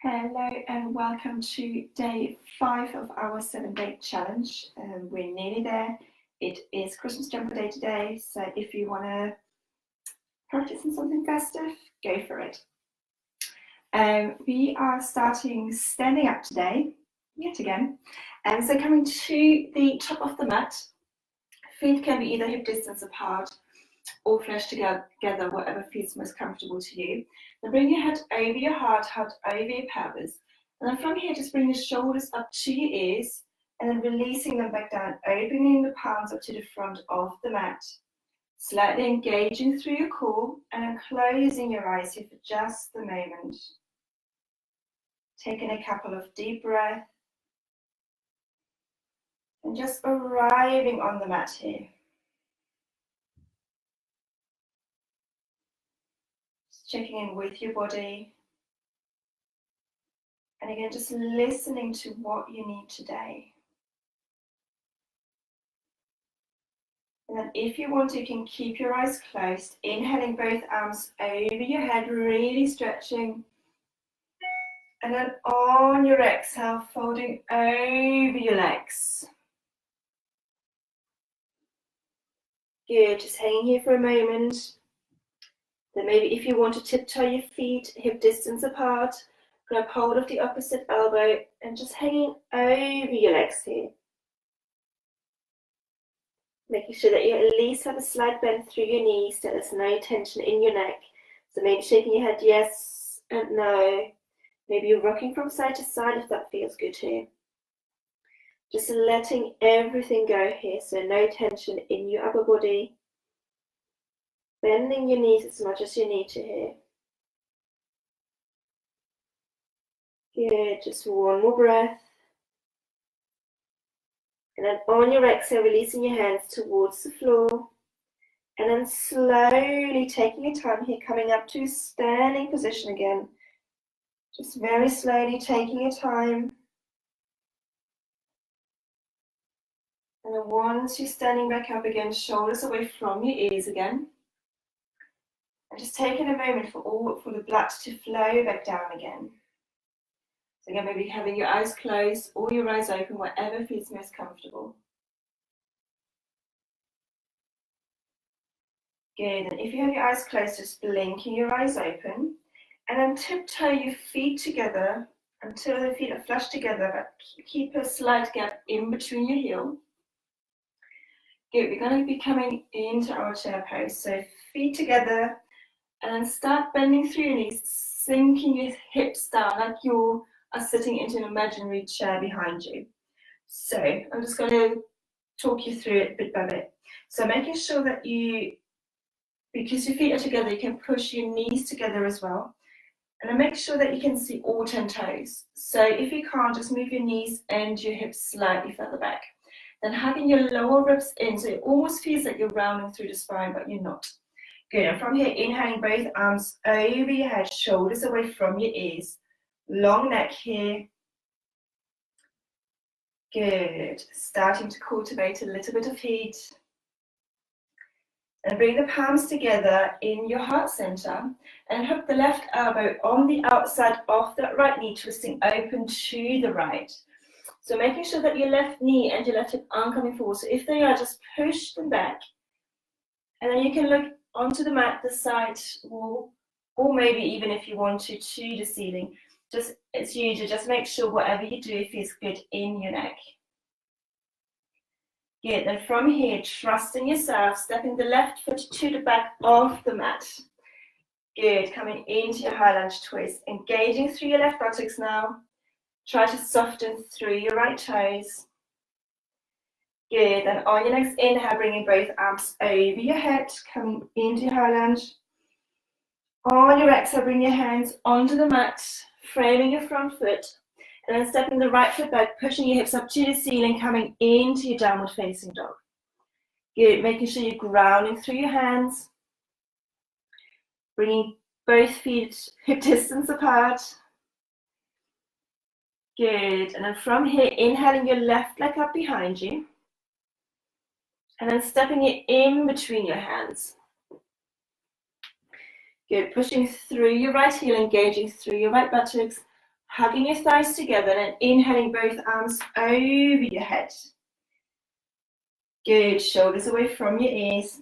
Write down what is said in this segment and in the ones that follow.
Hello and welcome to day 5 of our 7-day challenge. We're nearly there. It is Christmas jumper day today, so if you want to practice on something festive, go for it. We are starting standing up today, yet again. So coming to the top of the mat, feet can be either hip distance apart or flesh together, whatever feels most comfortable to you. Then bring your head over your heart over your pelvis. And then from here, just bring the shoulders up to your ears and then releasing them back down, opening the palms up to the front of the mat. Slightly engaging through your core and then closing your eyes here for just a moment. Taking a couple of deep breaths and just arriving on the mat here. Checking in with your body. And again, just listening to what you need today. And then if you want to, you can keep your eyes closed, inhaling both arms over your head, really stretching. And then on your exhale, folding over your legs. Good, just hanging here for a moment. Then maybe if you want to tiptoe your feet, hip distance apart, grab hold of the opposite elbow and just hanging over your legs here. Making sure that you at least have a slight bend through your knees, that there's no tension in your neck. So maybe shaking your head yes and no. Maybe you're rocking from side to side if that feels good here. Just letting everything go here, so no tension in your upper body. Bending your knees as much as you need to here. Good, just one more breath. And then on your exhale, releasing your hands towards the floor. And then slowly taking your time here, coming up to standing position again. Just very slowly taking your time. And then once you're standing back up again, shoulders away from your ears again. And just taking a moment for the blood to flow back down again. So again, maybe having your eyes closed or your eyes open, whatever feels most comfortable. Good, and if you have your eyes closed, just blinking your eyes open. And then tiptoe your feet together until the feet are flush together, but keep a slight gap in between your heel. Good, we're going to be coming into our chair pose. So feet together, and then start bending through your knees, sinking your hips down like you are sitting into an imaginary chair behind you. So I'm just going to talk you through it bit by bit. So making sure that because your feet are together, you can push your knees together as well. And then make sure that you can see all 10 toes. So if you can't, just move your knees and your hips slightly further back. Then having your lower ribs in, so it almost feels like you're rounding through the spine, but you're not. Good, and from here, inhaling both arms over your head, shoulders away from your ears. Long neck here. Good, starting to cultivate a little bit of heat. And bring the palms together in your heart center and hook the left elbow on the outside of that right knee, twisting open to the right. So making sure that your left knee and your left hip aren't coming forward. So if they are, just push them back. And then you can look onto the mat, the side wall, or maybe even if you want to the ceiling. It's usual, just make sure whatever you do feels good in your neck. Good, then from here, trusting yourself, stepping the left foot to the back of the mat. Good, coming into your high lunge twist, engaging through your left buttocks now. Try to soften through your right toes. Good, then on your next inhale, bringing both arms over your head, coming into your high lunge. On your exhale, bring your hands onto the mat, framing your front foot. And then stepping the right foot back, pushing your hips up to the ceiling, coming into your downward facing dog. Good, making sure you're grounding through your hands. Bringing both feet hip distance apart. Good, and then from here, inhaling your left leg up behind you. And then stepping it in between your hands. Good, pushing through your right heel, engaging through your right buttocks. hugging your thighs together and inhaling both arms over your head. Good, shoulders away from your ears.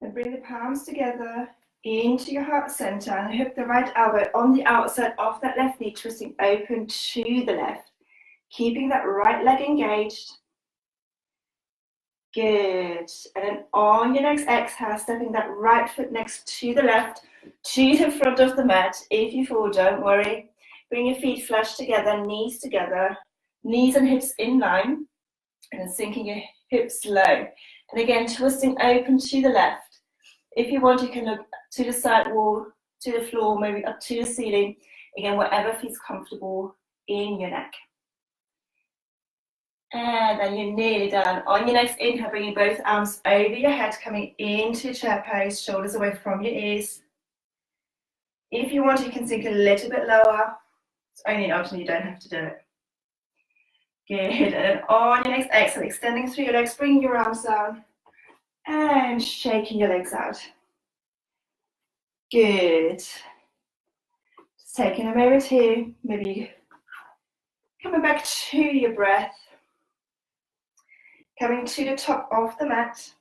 And bring the palms together into your heart center and hook the right elbow on the outside of that left knee, twisting open to the left. Keeping that right leg engaged. Good. And then on your next exhale, stepping that right foot next to the left, to the front of the mat. If you fall, don't worry. Bring your feet flush together, knees and hips in line, and then sinking your hips low. And again, twisting open to the left. If you want, you can look to the side wall, to the floor, maybe up to the ceiling. Again, whatever feels comfortable in your neck. And then you're nearly done. On your next inhale, bringing both arms over your head, coming into chair pose, shoulders away from your ears. If you want, you can sink a little bit lower. It's only an option, you don't have to do it. Good. And then on your next exhale, extending through your legs, bringing your arms down and shaking your legs out. Good. Just taking a moment here, maybe coming back to your breath. Coming to the top of the mat.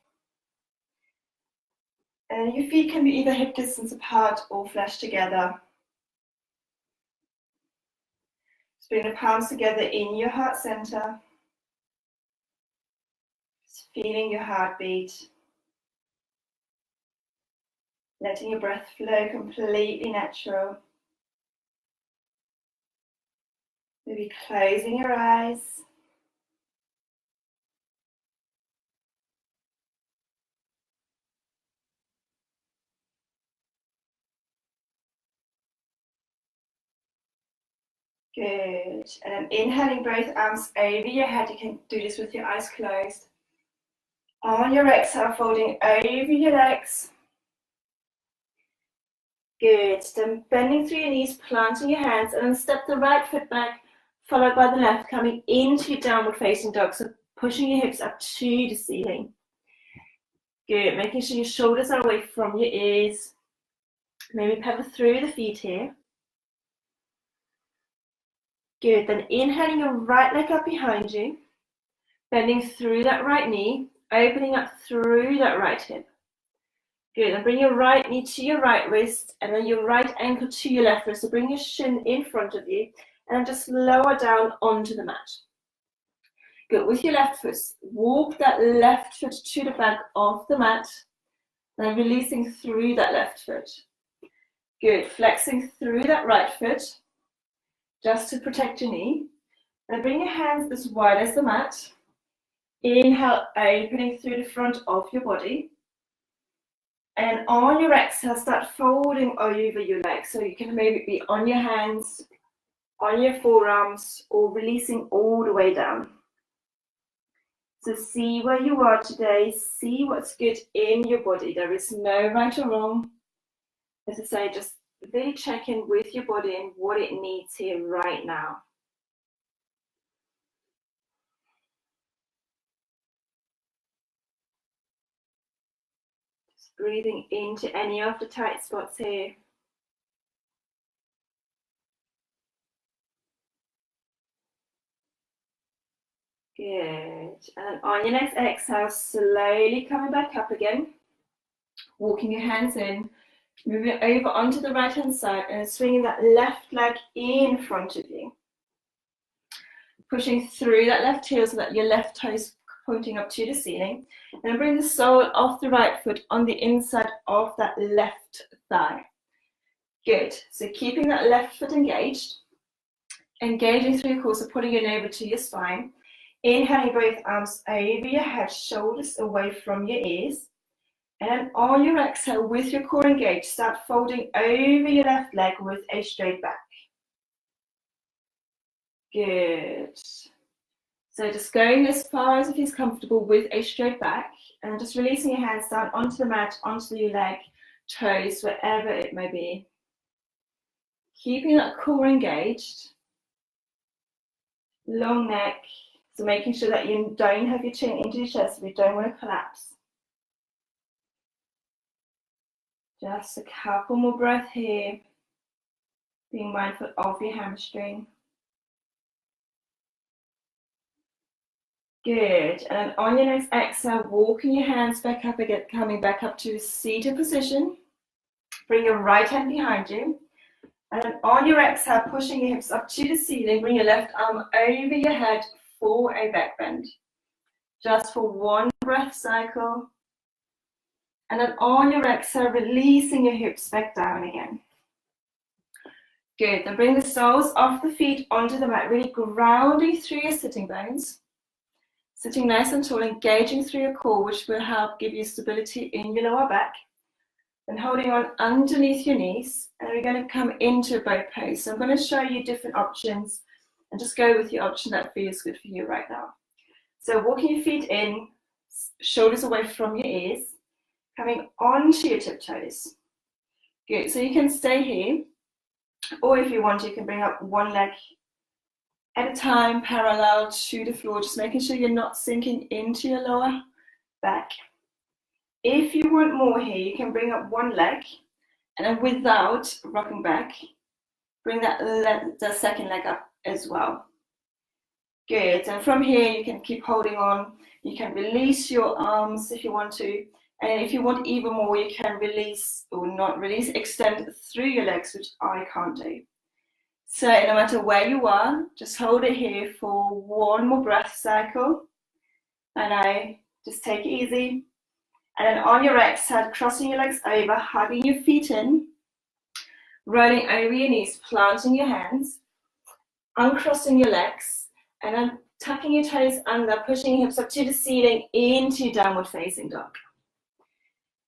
And your feet can be either hip distance apart or flush together. Just bring the palms together in your heart center. Just feeling your heartbeat. Letting your breath flow completely natural. Maybe closing your eyes. Good. And then inhaling both arms over your head. You can do this with your eyes closed. On your exhale, folding over your legs. Good. Then bending through your knees, planting your hands, and then step the right foot back, followed by the left, coming into your downward facing dog. So pushing your hips up to the ceiling. Good. Making sure your shoulders are away from your ears. Maybe pivot through the feet here. Good, then inhaling your right leg up behind you, bending through that right knee, opening up through that right hip. Good, and bring your right knee to your right wrist, and then your right ankle to your left wrist. So bring your shin in front of you, and then just lower down onto the mat. Good, with your left foot, walk that left foot to the back of the mat, and then releasing through that left foot. Good, flexing through that right foot, just to protect your knee. And bring your hands as wide as the mat. Inhale, opening through the front of your body. And on your exhale, start folding over your legs. So you can maybe be on your hands, on your forearms, or releasing all the way down. So see where you are today. See what's good in your body. There is no right or wrong. As I say, just really check in with your body and what it needs here right now. Just breathing into any of the tight spots here. Good. And on your next exhale, slowly coming back up again. Walking your hands in. Moving over onto the right hand side and swinging that left leg in front of you. Pushing through that left heel so that your left toe is pointing up to the ceiling. And bring the sole of the right foot on the inside of that left thigh. Good. So keeping that left foot engaged. Engaging through your core, so pulling your navel to your spine. Inhaling both arms over your head, shoulders away from your ears. And then on your exhale, with your core engaged, start folding over your left leg with a straight back. Good. So just going as far as it feels comfortable with a straight back, and just releasing your hands down onto the mat, onto your leg, toes, wherever it may be. Keeping that core engaged. Long neck. So making sure that you don't have your chin into your chest, we don't want to collapse. Just a couple more breaths here. Being mindful of your hamstring. Good. And on your next exhale, walking your hands back up again, coming back up to a seated position. Bring your right hand behind you. And then on your exhale, pushing your hips up to the ceiling, bring your left arm over your head for a back bend. Just for one breath cycle. And then on your exhale, releasing your hips back down again. Good. Then bring the soles of the feet onto the mat, really grounding through your sitting bones. Sitting nice and tall, engaging through your core, which will help give you stability in your lower back. And holding on underneath your knees. And we're going to come into a boat pose. So I'm going to show you different options and just go with the option that feels good for you right now. So walking your feet in, shoulders away from your ears, coming onto your tiptoes. Good. So you can stay here, or if you want, you can bring up one leg at a time, parallel to the floor, just making sure you're not sinking into your lower back. If you want more here, you can bring up one leg, and then without rocking back, bring the second leg up as well. Good, and from here you can keep holding on. You can release your arms if you want to, and if you want even more, you can release or not release, extend through your legs, which I can't do. So no matter where you are, just hold it here for one more breath cycle. And I just take it easy. And then on your exhale, crossing your legs over, hugging your feet in, rolling over your knees, planting your hands, uncrossing your legs, and then tucking your toes under, pushing your hips up to the ceiling into downward facing dog.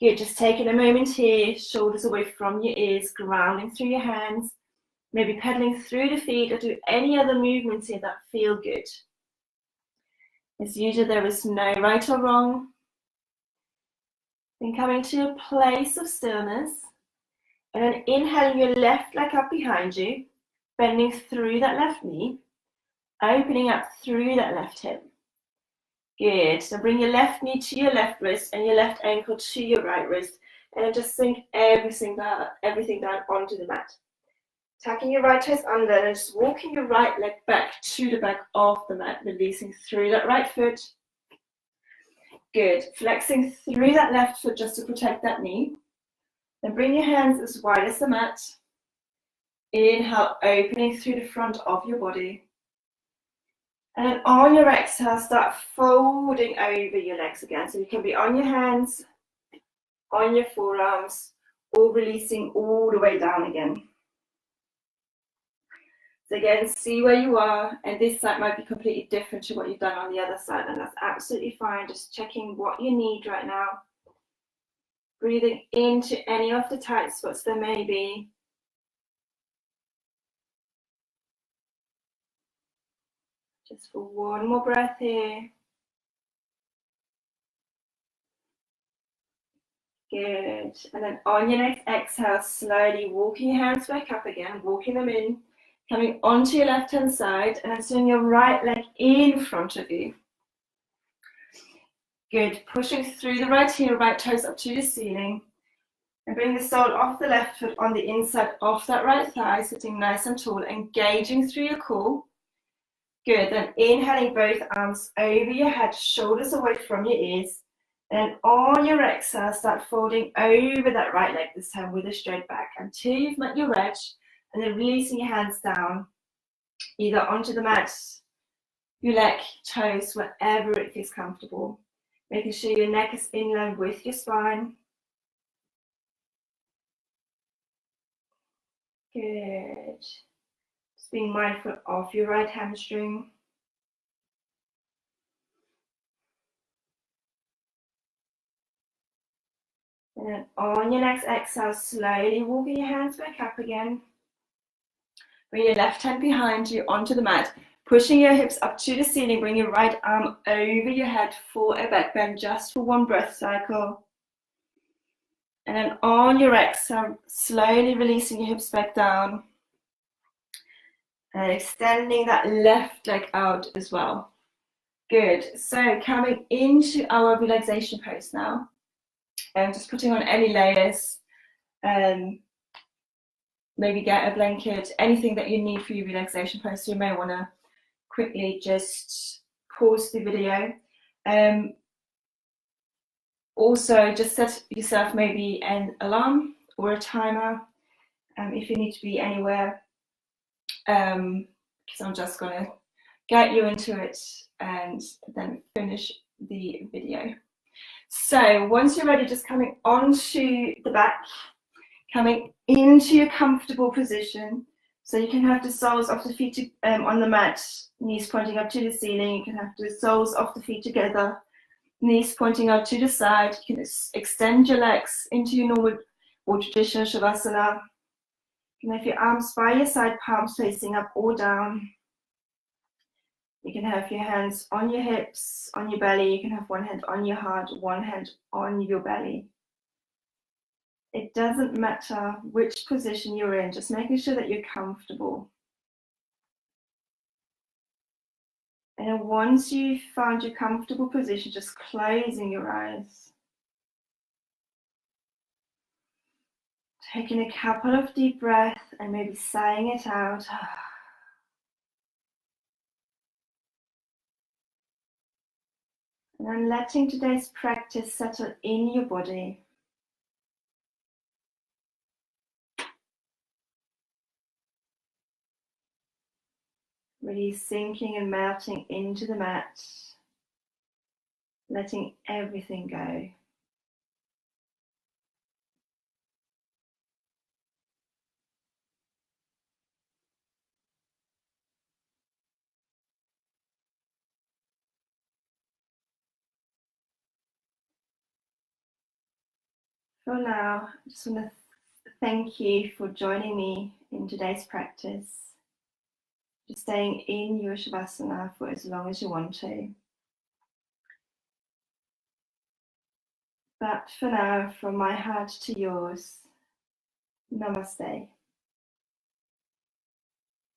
Good, just taking a moment here, shoulders away from your ears, grounding through your hands, maybe pedaling through the feet, or do any other movements here that feel good. As usual, there is no right or wrong. Then coming to a place of stillness, and then inhaling your left leg up behind you, bending through that left knee, opening up through that left hip. Good. So bring your left knee to your left wrist and your left ankle to your right wrist, and then just sink everything down onto the mat. Tucking your right toes under and just walking your right leg back to the back of the mat, releasing through that right foot. Good. Flexing through that left foot just to protect that knee. Then bring your hands as wide as the mat. Inhale, opening through the front of your body. And then on your exhale, start folding over your legs again. So you can be on your hands, on your forearms, or releasing all the way down again. So again, see where you are, and this side might be completely different to what you've done on the other side, and that's absolutely fine. Just checking what you need right now. Breathing into any of the tight spots there may be. Just for one more breath here. Good. And then on your next exhale, slowly walking your hands back up again, walking them in, coming onto your left-hand side, and then swing your right leg in front of you. Good. Pushing through the right heel, right toes up to the ceiling. And bring the sole of the left foot on the inside of that right thigh, sitting nice and tall, engaging through your core. Good. Then inhaling both arms over your head, shoulders away from your ears. And on your exhale, start folding over that right leg this time with a straight back until you've met your edge, and then releasing your hands down, either onto the mat, your leg, toes, wherever it feels comfortable. Making sure your neck is in line with your spine. Good. Just being mindful of your right hamstring. And then on your next exhale, slowly walking your hands back up again. Bring your left hand behind you onto the mat, pushing your hips up to the ceiling. Bring your right arm over your head for a back bend, just for one breath cycle. And then on your exhale, slowly releasing your hips back down. And extending that left leg out as well. Good. So coming into our relaxation pose now. And just putting on any layers. maybe get a blanket, anything that you need for your relaxation pose. So you may want to quickly just pause the video. Also, just set yourself maybe an alarm or a timer if you need to be anywhere, because I'm just going to get you into it and then finish the video. So once you're ready, just coming onto the back, coming into your comfortable position. So you can have the soles of the feet on the mat, knees pointing up to the ceiling. You can have the soles of the feet together, knees pointing out to the side. You can extend your legs into your normal or traditional Shavasana. You can have your arms by your side, palms facing up or down. You can have your hands on your hips, on your belly. You can have one hand on your heart, one hand on your belly. It doesn't matter which position you're in, just making sure that you're comfortable. And once you've found your comfortable position, just closing your eyes. Taking a couple of deep breaths and maybe sighing it out. And then letting today's practice settle in your body. Really sinking and melting into the mat. Letting everything go. For now, I just want to thank you for joining me in today's practice. Just staying in your Shavasana for as long as you want to. But for now, from my heart to yours, Namaste.